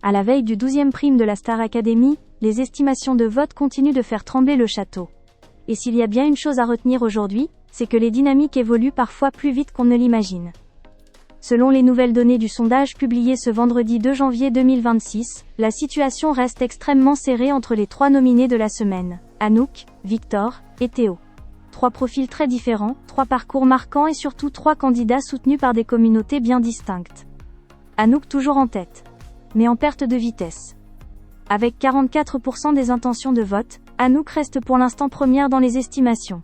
À la veille du 12e prime de la Star Academy, les estimations de vote continuent de faire trembler le château. Et s'il y a bien une chose à retenir aujourd'hui, c'est que les dynamiques évoluent parfois plus vite qu'on ne l'imagine. Selon les nouvelles données du sondage publié ce vendredi 2 janvier 2026, la situation reste extrêmement serrée entre les 3 nominés de la semaine, Anouk, Victor et Théo. 3 profils très différents, 3 parcours marquants et surtout 3 candidats soutenus par des communautés bien distinctes. Anouk toujours en tête, mais en perte de vitesse. Avec 44% des intentions de vote, Anouk reste pour l'instant première dans les estimations.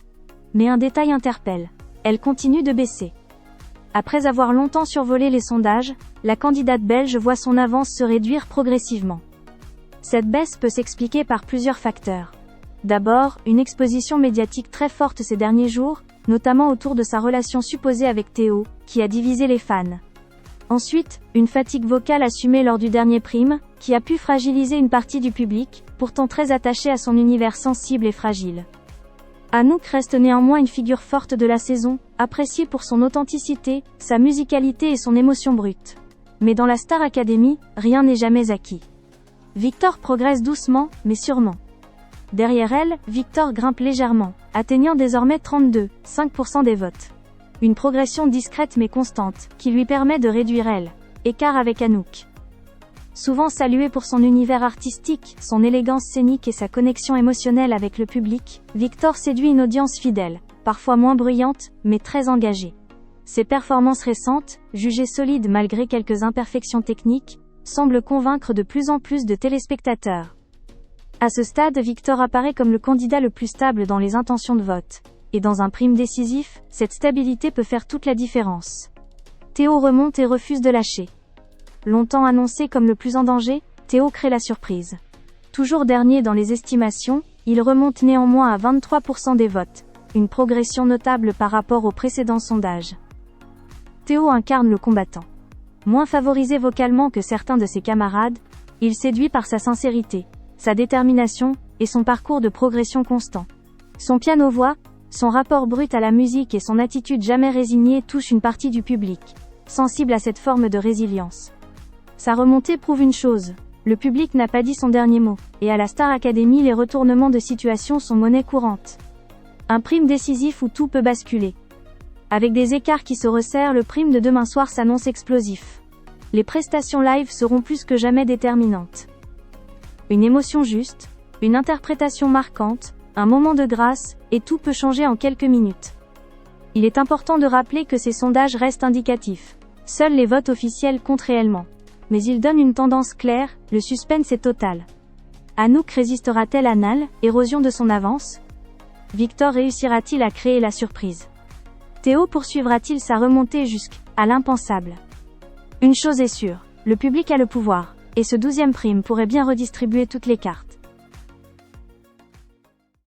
Mais un détail interpelle. Elle continue de baisser. Après avoir longtemps survolé les sondages, la candidate belge voit son avance se réduire progressivement. Cette baisse peut s'expliquer par plusieurs facteurs. D'abord, une exposition médiatique très forte ces derniers jours, notamment autour de sa relation supposée avec Théo, qui a divisé les fans. Ensuite, une fatigue vocale assumée lors du dernier prime, qui a pu fragiliser une partie du public, pourtant très attaché à son univers sensible et fragile. Anouk reste néanmoins une figure forte de la saison, appréciée pour son authenticité, sa musicalité et son émotion brute. Mais dans la Star Academy, rien n'est jamais acquis. Victor progresse doucement, mais sûrement. Derrière elle, Victor grimpe légèrement, atteignant désormais 32,5% des votes. Une progression discrète mais constante, qui lui permet de réduire l'écart avec Anouk. Souvent salué pour son univers artistique, son élégance scénique et sa connexion émotionnelle avec le public, Victor séduit une audience fidèle, parfois moins bruyante, mais très engagée. Ses performances récentes, jugées solides malgré quelques imperfections techniques, semblent convaincre de plus en plus de téléspectateurs. À ce stade, Victor apparaît comme le candidat le plus stable dans les intentions de vote. Et dans un prime décisif, cette stabilité peut faire toute la différence. Théo remonte et refuse de lâcher. Longtemps annoncé comme le plus en danger, Théo crée la surprise. Toujours dernier dans les estimations, il remonte néanmoins à 23% des votes, une progression notable par rapport au précédent sondage. Théo incarne le combattant. Moins favorisé vocalement que certains de ses camarades, il séduit par sa sincérité, sa détermination, et son parcours de progression constant. Son piano-voix, son rapport brut à la musique et son attitude jamais résignée touchent une partie du public, sensible à cette forme de résilience. Sa remontée prouve une chose, le public n'a pas dit son dernier mot, et à la Star Academy les retournements de situation sont monnaie courante. Un prime décisif où tout peut basculer. Avec des écarts qui se resserrent, le prime de demain soir s'annonce explosif. Les prestations live seront plus que jamais déterminantes. Une émotion juste, une interprétation marquante, un moment de grâce, et tout peut changer en quelques minutes. Il est important de rappeler que ces sondages restent indicatifs. Seuls les votes officiels comptent réellement. Mais ils donnent une tendance claire, le suspense est total. Anouk résistera-t-elle à l'érosion de son avance? Victor réussira-t-il à créer la surprise? Théo poursuivra-t-il sa remontée jusqu'à l'impensable? Une chose est sûre, le public a le pouvoir, et ce 12e prime pourrait bien redistribuer toutes les cartes.